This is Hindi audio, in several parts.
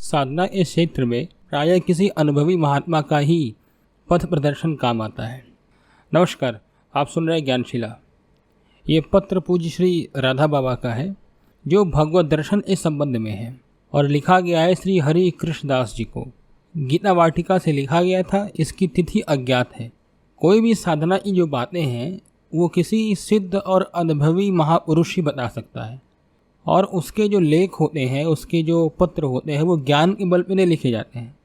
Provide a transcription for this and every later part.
साधना के क्षेत्र में प्रायः किसी अनुभवी महात्मा का ही पथ प्रदर्शन काम आता है। नमस्कार, आप सुन रहे हैं ज्ञानशिला। ये पत्र पूज्य श्री राधा बाबा का है जो भगवत दर्शन इस संबंध में है और लिखा गया है श्री हरि कृष्ण दास जी को। गीता वाटिका से लिखा गया था। इसकी तिथि अज्ञात है। कोई भी साधना की जो बातें हैं वो किसी सिद्ध और अनुभवी महापुरुष ही बता सकता है, और उसके जो लेख होते हैं, उसके जो पत्र होते हैं, वो ज्ञान के बल पे नहीं लिखे जाते हैं,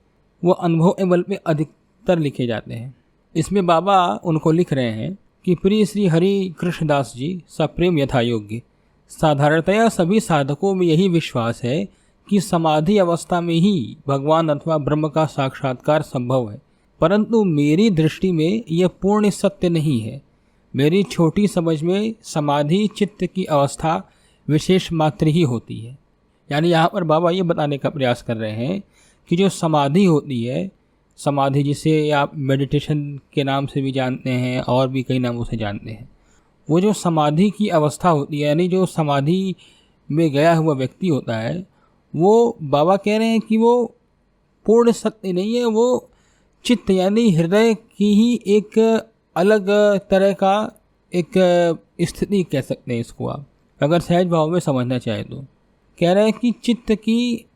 वो अनुभव के बल पे अधिकतर लिखे जाते हैं। इसमें बाबा उनको लिख रहे हैं कि प्रिय श्री हरि कृष्ण दास जी, सप्रेम यथा योग्य। साधारणतया सभी साधकों में यही विश्वास है कि समाधि अवस्था में ही भगवान अथवा ब्रह्म का साक्षात्कार संभव है, परंतु मेरी दृष्टि में यह पूर्ण सत्य नहीं है। मेरी छोटी समझ में समाधि चित्त की अवस्था विशेष मात्र ही होती है। यानी यहाँ पर बाबा ये बताने का प्रयास कर रहे हैं कि जो समाधि होती है, समाधि जिसे आप मेडिटेशन के नाम से भी जानते हैं और भी कई नामों से जानते हैं, वो जो समाधि की अवस्था होती है, यानी जो समाधि में गया हुआ व्यक्ति होता है, वो बाबा कह रहे हैं कि वो पूर्ण सत्य नहीं है। वो चित्त यानी हृदय की ही एक अलग तरह का एक स्थिति कह सकते हैं इसको आप, अगर सहज भाव में समझना चाहे तो। कह रहे हैं कि चित्त की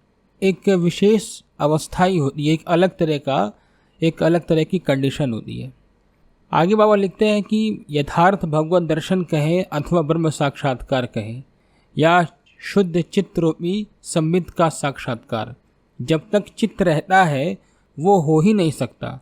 एक विशेष अवस्था ही होती है, एक अलग तरह की कंडीशन होती है। आगे बाबा लिखते हैं कि यथार्थ भगवत दर्शन कहें अथवा ब्रह्म साक्षात्कार कहें या शुद्ध चित्त रूपी संबित का साक्षात्कार, जब तक चित्त रहता है वो हो ही नहीं सकता।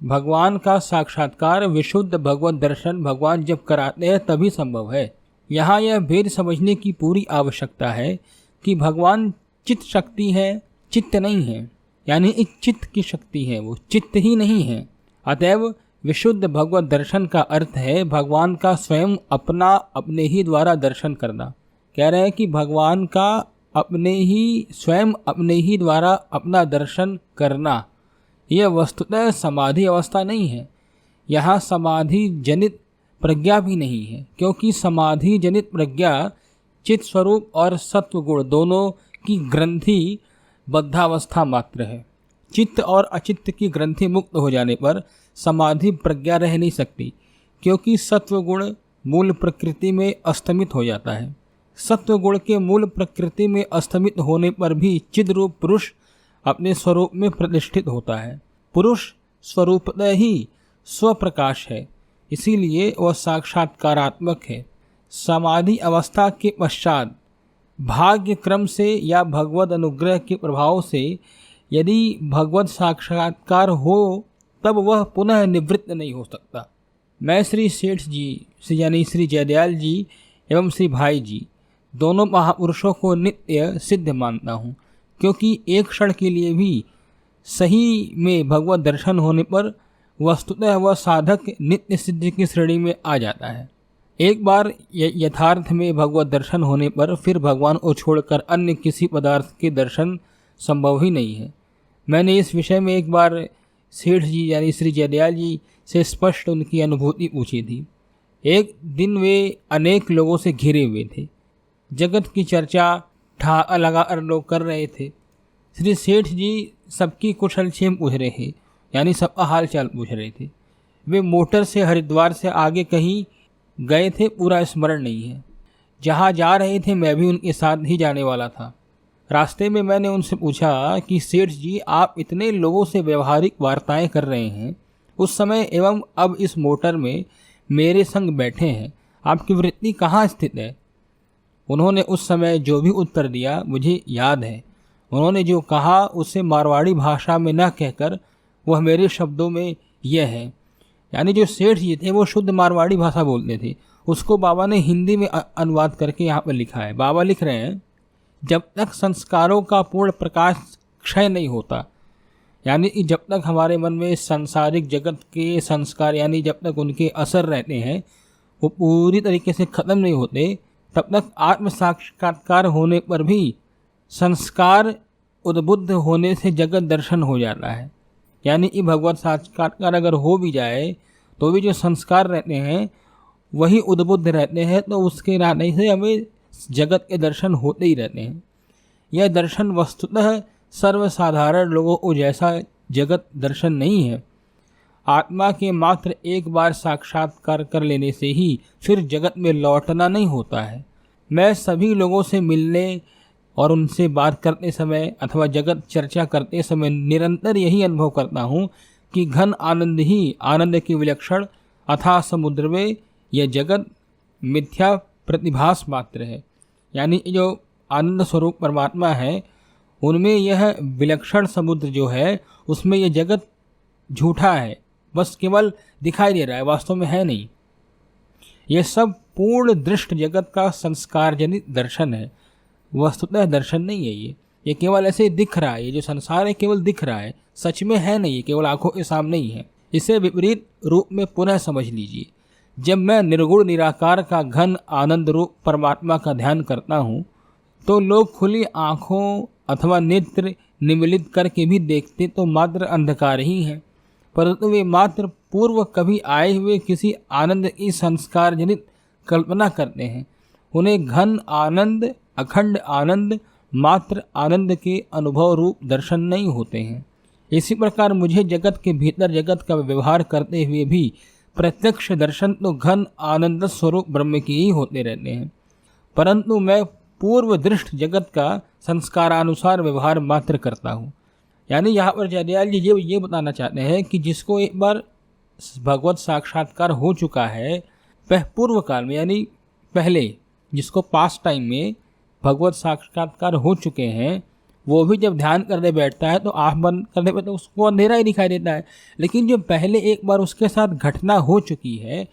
भगवान का साक्षात्कार, विशुद्ध भगवत दर्शन भगवान जब कराते हैं तभी संभव है। यहाँ यह भेद समझने की पूरी आवश्यकता है कि भगवान चित्त शक्ति है, चित्त नहीं है। यानी एक चित्त की शक्ति है, वो चित्त ही नहीं है। अतएव विशुद्ध भगवत दर्शन का अर्थ है भगवान का स्वयं अपने ही द्वारा दर्शन करना। कह रहे हैं कि भगवान का स्वयं अपने ही द्वारा अपना दर्शन करना, यह वस्तुतः समाधि अवस्था नहीं है। यहाँ समाधि जनित प्रज्ञा भी नहीं है, क्योंकि समाधि जनित प्रज्ञा चित्त स्वरूप और सत्व गुण दोनों की ग्रंथि बद्धावस्था मात्र है। चित्त और अचित्त की ग्रंथि मुक्त हो जाने पर समाधि प्रज्ञा रह नहीं सकती, क्योंकि सत्व गुण मूल प्रकृति में अस्तमित हो जाता है। सत्व गुण के मूल प्रकृति में अस्तमित होने पर भी चिद रूप पुरुष अपने स्वरूप में प्रतिष्ठित होता है। पुरुष स्वरूपतः ही स्वप्रकाश है, इसीलिए वह साक्षात्कारात्मक है। समाधि अवस्था के पश्चात भाग्य क्रम से या भगवत अनुग्रह के प्रभाव से यदि भगवत साक्षात्कार हो, तब वह पुनः निवृत्त नहीं हो सकता। मैं श्री सेठ जी यानी श्री जयदयाल जी एवं श्री भाई जी दोनों महापुरुषों को नित्य सिद्ध मानता हूँ, क्योंकि एक क्षण के लिए भी सही में भगवत दर्शन होने पर वस्तुतः वह साधक नित्य सिद्धि की श्रेणी में आ जाता है। एक बार यथार्थ में भगवत दर्शन होने पर फिर भगवान को छोड़कर अन्य किसी पदार्थ के दर्शन संभव ही नहीं है। मैंने इस विषय में एक बार सेठ जी यानी श्री जयदयाल जी से स्पष्ट उनकी अनुभूति पूछी थी। एक दिन वे अनेक लोगों से घिरे हुए थे, जगत की चर्चा ठा लगाकर लोग कर रहे थे। श्री सेठ जी सबकी कुशल क्षेम पूछ रहे थे, यानी सबका हाल चाल पूछ रहे थे। वे मोटर से हरिद्वार से आगे कहीं गए थे, पूरा स्मरण नहीं है। जहाँ जा रहे थे मैं भी उनके साथ ही जाने वाला था। रास्ते में मैंने उनसे पूछा कि सेठ जी, आप इतने लोगों से व्यवहारिक वार्ताएं कर रहे हैं, उस समय एवं अब इस मोटर में मेरे संग बैठे हैं, आपकी वृत्ति कहाँ स्थित है? उन्होंने उस समय जो भी उत्तर दिया मुझे याद है। उन्होंने जो कहा उसे मारवाड़ी भाषा में न कहकर वह मेरे शब्दों में यह है, यानी जो सेठ जी थे वो शुद्ध मारवाड़ी भाषा बोलते थे, उसको बाबा ने हिंदी में अनुवाद करके यहाँ पर लिखा है। बाबा लिख रहे हैं, जब तक संस्कारों का पूर्ण प्रकाश क्षय नहीं होता, यानी जब तक हमारे मन में सांसारिक जगत के संस्कार यानी जब तक उनके असर रहते हैं वो पूरी तरीके से ख़त्म नहीं होते, तब तक आत्म साक्षात्कार होने पर भी संस्कार उद्बुद्ध होने से जगत दर्शन हो जाता है। यानी कि भगवत साक्षात्कार अगर हो भी जाए तो भी जो संस्कार रहते हैं वही उद्बुद्ध रहते हैं, तो उसके रहने से हमें जगत के दर्शन होते ही रहते हैं। यह दर्शन वस्तुतः सर्वसाधारण लोगों को जैसा जगत दर्शन नहीं है। आत्मा के मात्र एक बार साक्षात्कार कर लेने से ही फिर जगत में लौटना नहीं होता है। मैं सभी लोगों से मिलने और उनसे बात करते समय अथवा जगत चर्चा करते समय निरंतर यही अनुभव करता हूँ कि घन आनंद ही आनंद की विलक्षण अथाह समुद्र में यह जगत मिथ्या प्रतिभास मात्र है। यानी जो आनंद स्वरूप परमात्मा है उनमें यह विलक्षण समुद्र जो है उसमें यह जगत झूठा है, बस केवल दिखाई दे रहा है, वास्तव में है नहीं। यह सब पूर्ण दृष्ट जगत का संस्कार जनित दर्शन है, वस्तुतः दर्शन नहीं है। ये केवल ऐसे दिख रहा है। ये जो संसार है केवल दिख रहा है, सच में है नहीं, केवल आंखों के सामने ही है। इसे विपरीत रूप में पुनः समझ लीजिए। जब मैं निर्गुण निराकार का घन आनंद रूप परमात्मा का ध्यान करता हूँ तो लोग खुली आँखों अथवा नेत्र निमिलित करके भी देखते तो मात्र अंधकार ही है, परंतु वे मात्र पूर्व कभी आए हुए किसी आनंद की संस्कार जनित कल्पना करते हैं। उन्हें घन आनंद, अखंड आनंद, मात्र आनंद के अनुभव रूप दर्शन नहीं होते हैं। इसी प्रकार मुझे जगत के भीतर जगत का व्यवहार करते हुए भी प्रत्यक्ष दर्शन तो घन आनंद स्वरूप ब्रह्म की ही होते रहते हैं, परंतु मैं पूर्व दृष्ट जगत का संस्कारानुसार व्यवहार मात्र करता हूँ। यानी यहाँ पर जयदयाल जी ये बताना चाहते हैं कि जिसको एक बार भगवत साक्षात्कार हो चुका है पूर्व काल में, यानी पहले जिसको पास्ट टाइम में भगवत साक्षात्कार हो चुके हैं, वो भी जब ध्यान करने बैठता है तो आँख बंद करने पे तो उसको अंधेरा ही दिखाई देता है। लेकिन जो पहले एक बार उसके साथ घटना हो चुकी है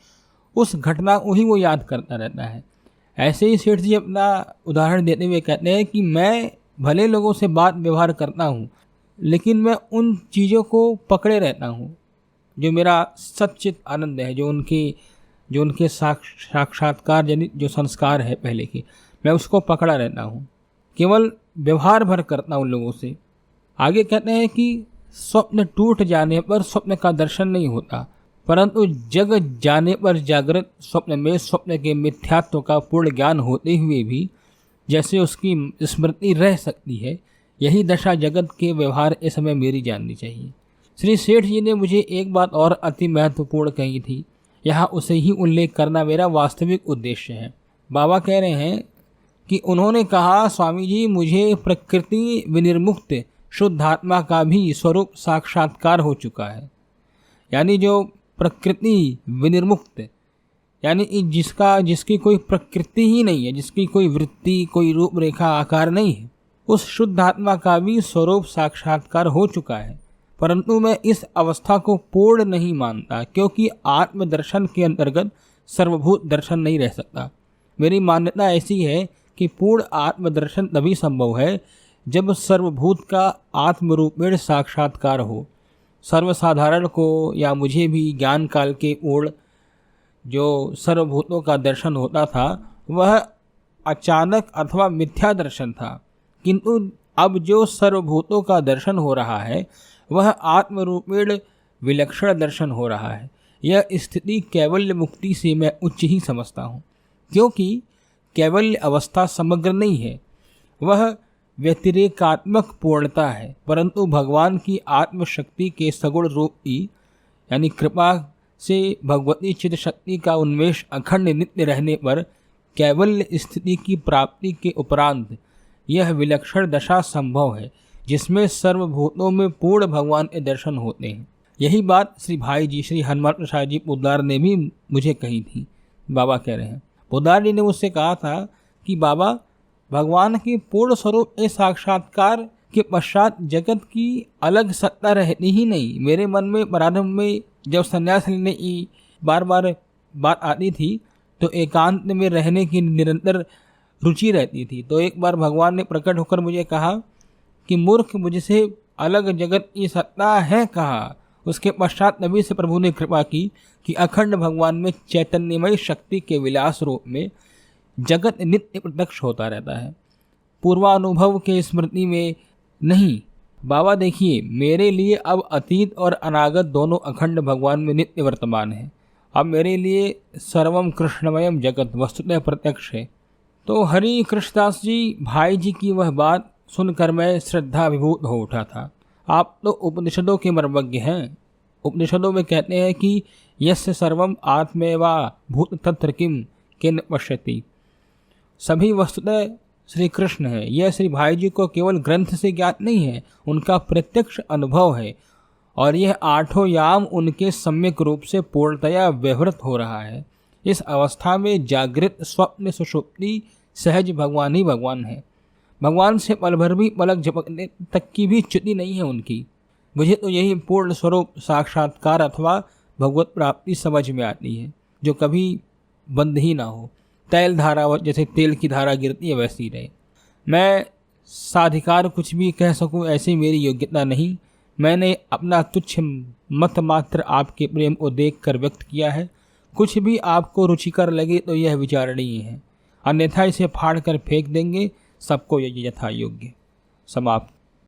उस घटना को ही वो याद करता रहता है। ऐसे ही सेठ जी अपना उदाहरण देते हुए कहते हैं कि मैं भले लोगों से बात व्यवहार करता हूँ लेकिन मैं उन चीज़ों को पकड़े रहता हूँ जो मेरा सच्चित आनंद है, जो उनके साक्षात्कार जनित जो संस्कार है पहले की, मैं उसको पकड़ा रहता हूँ, केवल व्यवहार भर करता हूँ लोगों से। आगे कहते हैं कि स्वप्न टूट जाने पर स्वप्न का दर्शन नहीं होता, परंतु जग जाने पर जागृत स्वप्न में स्वप्न के मिथ्यात्व का पूर्ण ज्ञान होते हुए भी जैसे उसकी स्मृति रह सकती है, यही दशा जगत के व्यवहार इस समय मेरी जाननी चाहिए। श्री सेठ जी ने मुझे एक बात और अति महत्वपूर्ण कही थी, यहाँ उसे ही उल्लेख करना मेरा वास्तविक उद्देश्य है। बाबा कह रहे हैं कि उन्होंने कहा, स्वामी जी मुझे प्रकृति विनिर्मुक्त शुद्धात्मा का भी स्वरूप साक्षात्कार हो चुका है। यानी जो प्रकृति विनिर्मुक्त, यानी जिसकी कोई प्रकृति ही नहीं है, जिसकी कोई वृत्ति, कोई रूपरेखा, आकार नहीं है, उस शुद्धात्मा का भी स्वरूप साक्षात्कार हो चुका है। परंतु मैं इस अवस्था को पूर्ण नहीं मानता, क्योंकि आत्मदर्शन के अंतर्गत सर्वभूत दर्शन नहीं रह सकता। मेरी मान्यता ऐसी है कि पूर्ण आत्मदर्शन तभी संभव है जब सर्वभूत का आत्मरूपेण साक्षात्कार हो। सर्वसाधारण को या मुझे भी ज्ञान काल के पूर्ण जो सर्वभूतों का दर्शन होता था वह अचानक अथवा मिथ्या दर्शन था, किंतु अब जो सर्वभूतों का दर्शन हो रहा है वह आत्मरूपेण विलक्षण दर्शन हो रहा है। यह स्थिति कैवल्य मुक्ति से मैं उच्च ही समझता हूँ, क्योंकि कैवल्य अवस्था समग्र नहीं है, वह व्यतिरेकात्मक पूर्णता है, परंतु भगवान की आत्मशक्ति के सगुण रूप की यानी कृपा से भगवती चित शक्ति का उन्मेष अखंड नित्य रहने पर कैवल्य स्थिति की प्राप्ति के उपरांत यह विलक्षण दशा संभव है जिसमें सर्वभूतों में पूर्ण भगवान के दर्शन होते हैं। यही बात श्री भाई जी श्री हनुमान प्रसाद जी पोद्दार ने भी मुझे कही थी। बाबा कह रहे हैं, पोद्दार जी ने मुझसे कहा था कि बाबा भगवान के पूर्ण स्वरूप के साक्षात्कार के पश्चात जगत की अलग सत्ता रहती ही नहीं। मेरे मन में प्रारंभ में जब संन्यास लेने की बार बार बात आती थी तो एकांत में रहने की निरंतर रुचि रहती थी। तो एक बार भगवान ने प्रकट होकर मुझे कहा कि मूर्ख, मुझसे अलग जगत की सत्ता है कहाँ। उसके पश्चात नबी से प्रभु ने कृपा की कि अखंड भगवान में चैतन्यमय शक्ति के विलास रूप में जगत नित्य प्रत्यक्ष होता रहता है, पूर्वानुभव के स्मृति में नहीं। बाबा देखिए, मेरे लिए अब अतीत और अनागत दोनों अखंड भगवान में नित्य वर्तमान है। अब मेरे लिए सर्वम कृष्णमयम जगत वस्तुतः प्रत्यक्ष है। तो हरि कृष्णदास जी भाई जी की वह बात सुनकर मैं श्रद्धा विभूत हो उठा था। आप तो उपनिषदों के मर्मज्ञ हैं। उपनिषदों में कहते हैं कि यस्य सर्वम आत्मेवा भूत तत्र किम किन पश्यति। सभी वस्तुतः श्री कृष्ण है। यह श्री भाई जी को केवल ग्रंथ से ज्ञात नहीं है, उनका प्रत्यक्ष अनुभव है और यह आठों याम उनके सम्यक रूप से पूर्णतया व्यवहृत हो रहा है। इस अवस्था में जागृत स्वप्न सुषुप्ति सहज भगवान ही भगवान है। भगवान से पल भर भी पलक झपकने तक की भी च्युति नहीं है उनकी। मुझे तो यही पूर्ण स्वरूप साक्षात्कार अथवा भगवत प्राप्ति समझ में आती है, जो कभी बंद ही ना हो। तैल धारा जैसे तेल की धारा गिरती है वैसी रहे। मैं साधिकार कुछ भी कह सकूं ऐसी मेरी योग्यता नहीं। मैंने अपना तुच्छ मत मात्र आपके प्रेम को देख कर व्यक्त किया है। कुछ भी आपको रुचिकर लगे तो यह विचारणीय है, अन्यथा इसे फाड़ कर फेंक देंगे। सबको यथा योग्य। समाप्त।